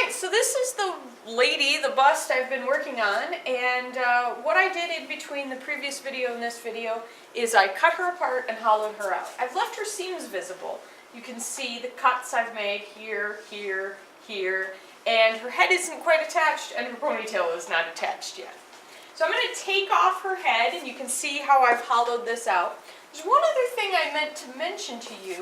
right, so this is the lady, the bust I've been working on, and what I did in between the previous video and this video is I cut her apart and hollowed her out. I've left her seams visible. You can see the cuts I've made here, here, here, and her head isn't quite attached and her ponytail is not attached yet. So I'm going to take off her head, and you can see how I've hollowed this out. There's one other thing I meant to mention to you,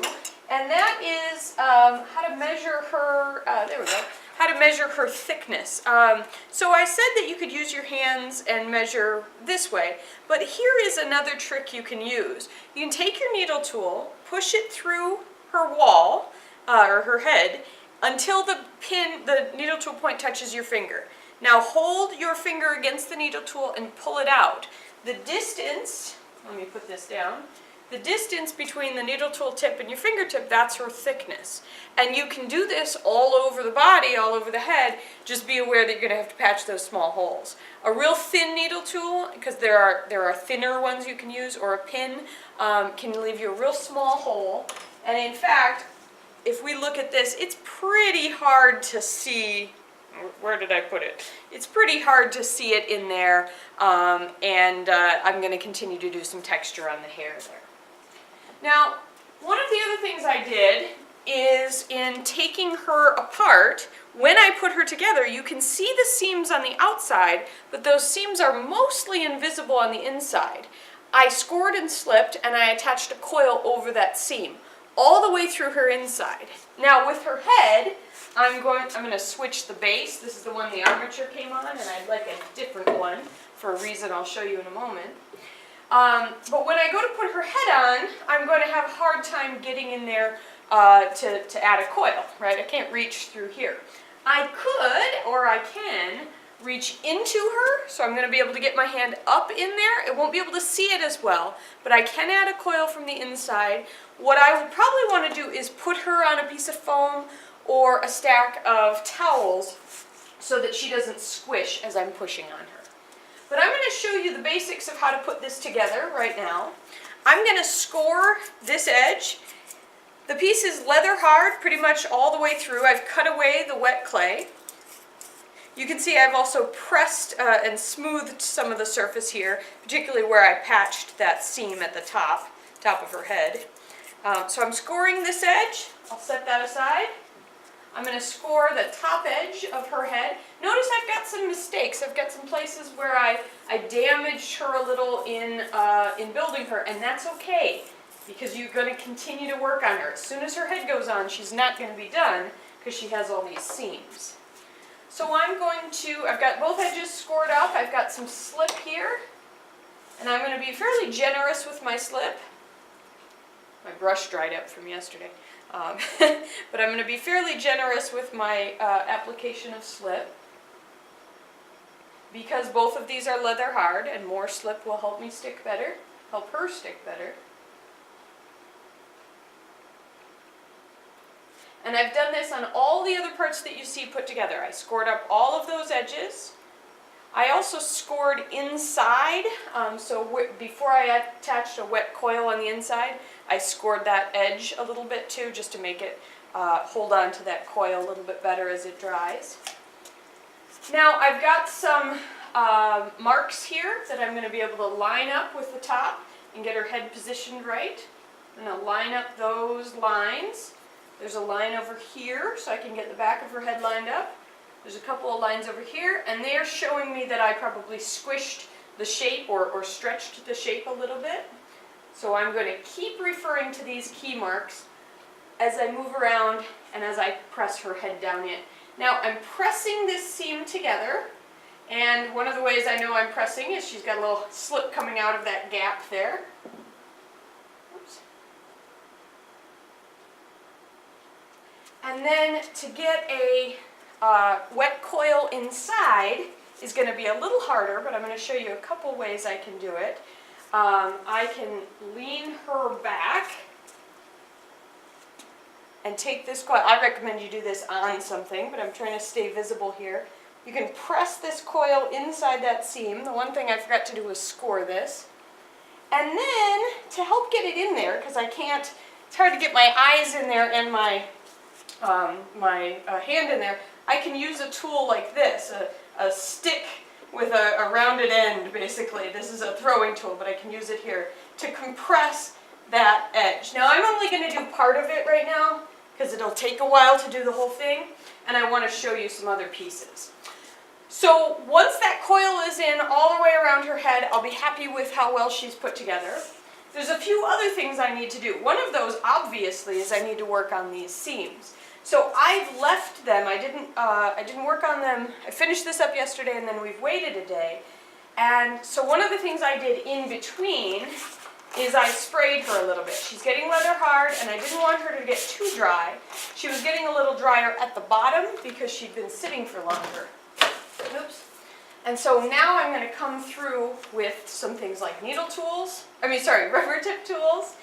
and that is how to measure her, there we go, how to measure her thickness. So I said that you could use your hands and measure this way, but here is another trick you can use. You can take your needle tool, push it through her wall, or her head, until the needle tool point touches your finger. Now hold your finger against the needle tool and pull it out. The distance, let me put this down, the distance between the needle tool tip and your fingertip, that's her thickness. And you can do this all over the body, all over the head. Just be aware that you're going to have to patch those small holes. A real thin needle tool, because there are thinner ones you can use, or a pin, can leave you a real small hole. And in fact, if we look at this, it's pretty hard to see. Where did I put it? It's pretty hard to see it in there, and I'm going to continue to do some texture on the hair there. Now, one of the other things I did is in taking her apart, when I put her together, you can see the seams on the outside, but those seams are mostly invisible on the inside. I scored and slipped, and I attached a coil over that seam, all the way through her inside. Now, with her head, I'm going to switch the base. This is the one the armature came on, and I'd like a different one for a reason I'll show you in a moment. But when I go to put her head on, I'm going to have a hard time getting in there to add a coil, right? I can't reach through here. I could, or I can, reach into her, so I'm going to be able to get my hand up in there. It won't be able to see it as well, but I can add a coil from the inside. What I will probably want to do is put her on a piece of foam or a stack of towels so that she doesn't squish as I'm pushing on her. But I'm going to show you the basics of how to put this together right now. I'm going to score this edge. The piece is leather hard pretty much all the way through. I've cut away the wet clay. You can see I've also pressed and smoothed some of the surface here, particularly where I patched that seam at the top of her head. So I'm scoring this edge. I'll set that aside. I'm going to score the top edge of her head. Notice I've got some mistakes. I've got some places where I damaged her a little in building her, and that's okay, because you're going to continue to work on her. As soon as her head goes on, she's not going to be done, because she has all these seams. So I've got both edges scored up. I've got some slip here, and I'm going to be fairly generous with my slip. My brush dried up from yesterday. But I'm going to be fairly generous with my application of slip, because both of these are leather hard, and more slip will help me stick better, help her stick better. And I've done this on all the other parts that you see put together. I scored up all of those edges. I also scored inside, before I attached a wet coil on the inside, I scored that edge a little bit too, just to make it hold on to that coil a little bit better as it dries. Now I've got some marks here that I'm going to be able to line up with the top and get her head positioned right. I'm going to line up those lines. There's a line over here, so I can get the back of her head lined up. There's a couple of lines over here, and they're showing me that I probably squished the shape or stretched the shape a little bit. So I'm going to keep referring to these key marks as I move around and as I press her head down in. Now I'm pressing this seam together, and one of the ways I know I'm pressing is she's got a little slip coming out of that gap there. Oops. And then to get a wet coil inside is going to be a little harder, but I'm going to show you a couple ways I can do it. I can lean her back and take this coil. I recommend you do this on something, but I'm trying to stay visible here. You can press this coil inside that seam. The one thing I forgot to do was score this. And then, to help get it in there, because I can't, it's hard to get my eyes in there and my my hand in there, I can use a tool like this, a stick with a rounded end basically. This is a throwing tool, but I can use it here to compress that edge. Now I'm only going to do part of it right now because it'll take a while to do the whole thing, and I want to show you some other pieces. So once that coil is in all the way around her head, I'll be happy with how well she's put together. There's a few other things I need to do. One of those, obviously, is I need to work on these seams. So I've left them. I didn't work on them. I finished this up yesterday, and then we've waited a day. And so one of the things I did in between is I sprayed her a little bit. She's getting leather hard, and I didn't want her to get too dry. She was getting a little drier at the bottom because she'd been sitting for longer. Oops. And so now I'm going to come through with some things like rubber tip tools,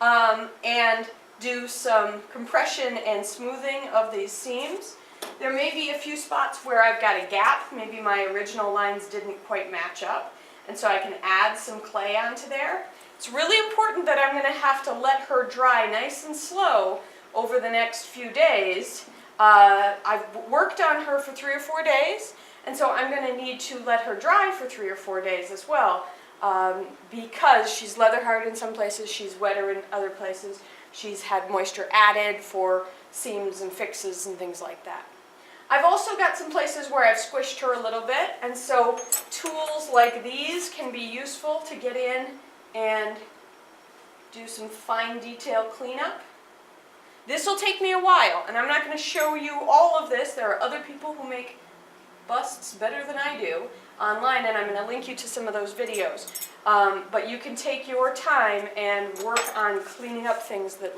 and do some compression and smoothing of these seams. There may be a few spots where I've got a gap. Maybe my original lines didn't quite match up, and so I can add some clay onto there. It's really important that I'm going to have to let her dry nice and slow over the next few days. I've worked on her for 3 or 4 days, and so I'm going to need to let her dry for 3 or 4 days as well, because she's leather hard in some places, she's wetter in other places. She's had moisture added for seams and fixes and things like that. I've also got some places where I've squished her a little bit, and so tools like these can be useful to get in and do some fine detail cleanup. This will take me a while, and I'm not going to show you all of this. There are other people who make busts better than I do online, and I'm going to link you to some of those videos. But you can take your time and work on cleaning up things that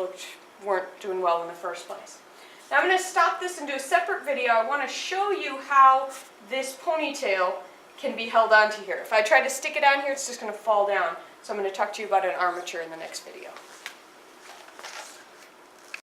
weren't doing well in the first place. Now I'm going to stop this and do a separate video. I want to show you how this ponytail can be held onto here. If I try to stick it on here, it's just going to fall down. So I'm going to talk to you about an armature in the next video.